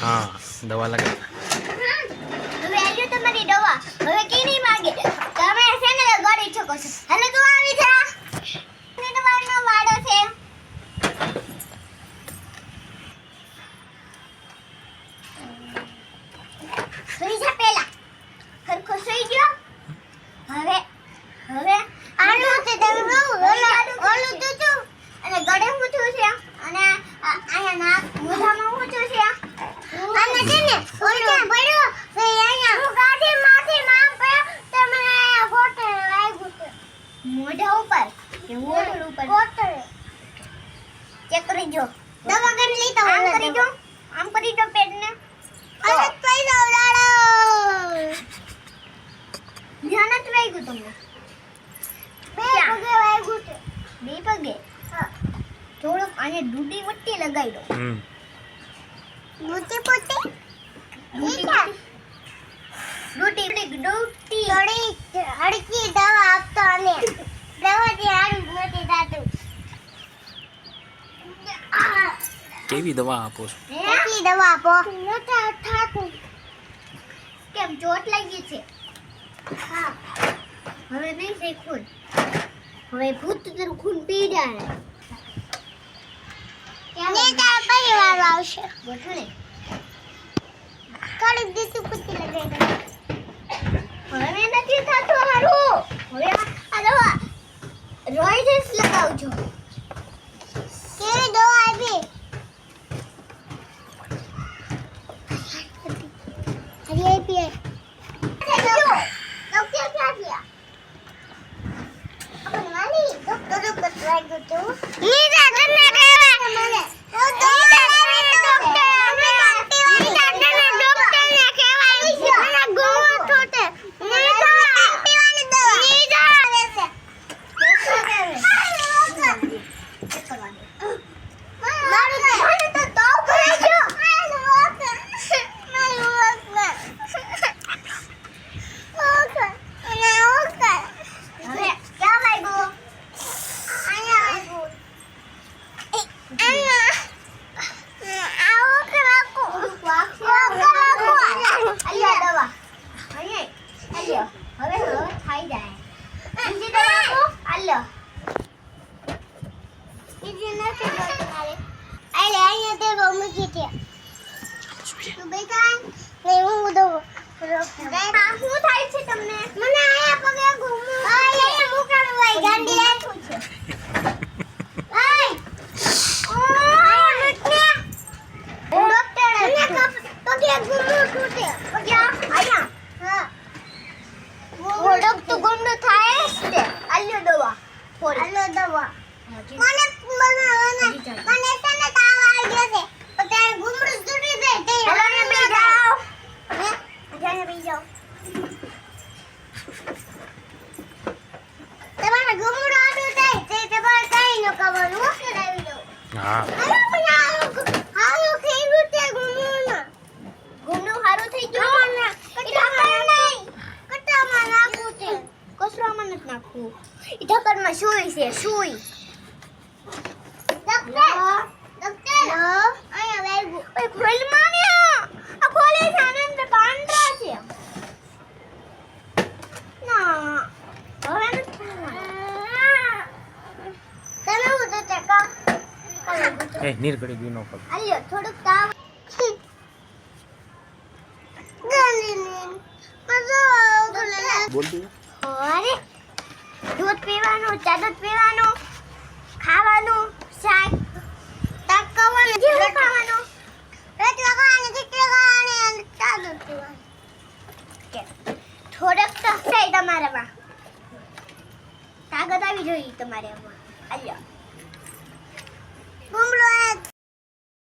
हाँ दवा लगा હવે આલ્યો તમારી દવા હવે કી નહીં માંગે તમે છે ને ગળી શકો છો હેલો તું આવી જા ને દવાનો વાડો છે સુઈ જા પેલા ખરખો સુઈ ગયો હવે હવે આનું તે તમે બહુ ઓલું તું અને ગળે મૂઠું છે અને આયા નાક મોઢામાં ઊંચું છે અને છે ને ઓલું પડ્યો તો અહીંયા હું ગાડી માંથી નામ પડ્યો તો મને ગોટે વાગ્યું છે મોઢા ઉપર કે મોઢું ઉપર ગોટે ચેક કરી જો દવા કરી લીધા આમ કરી જો પેટને અરે પૈસા ઉડાડો ધ્યાન જ વાગ્યું તમને બે પગે વાગ્યું છે બે પગે હા થોડુંક આને ડૂટી વટ્ટી લગાવી દો ડૂટી પોટી ડૂટી થોડી હડકી દવા આપતો અને દવાથી હારું નથી થતું કેવી દવા આપો છો કેટલી દવા આપો નથી થાતું કેમ ચોટ લાગી છે હા હવે નહીં છે ખૂન હવે ભૂત તારું ખૂન પી જાય ને તાર પરિવાર આવશે ગોઠણે થોડીક દીસું કુતી લગાઈ દે હવે નથી થાતું હારું હવે આ દવા રોઈડસ લગાવજો કેવી દવા આપી હરી આપી ડોક્ટર ક્યાં ગયા अपन वाली डॉक्टर को ट्राई करते हो नीचा करने केवा મને ડોક્ટર ને કેવાય મને ગોળો છોટે નીચા પીવાની દવા નીચા આવે છે મારું તો તાવ કરે છે हाँ સુઈ છે સુઈ ડોક્ટર આયા વેગુ ઓય ખોલ માન્યા આ ખોલે છે આનંદ પાંડરા છે ના હવે તમે હું તો ટકા ए नीर कड़ी भी नो पड़ આલ્યો થોડુંક તાવ ગલીની મજા बोल दी અરે दूध पीवानो चा दूध पीवानो ખાવાનું શાક તકવાનું જેવું ખાવાનું રોટલા ખાવાની ખીચડી ખાવાની અને ચાદુ પીવાની કે થોડક તો છે તમારામાં તાકાત આવી જોઈએ તમારે આમાં. આલ્યો ગુમલો એક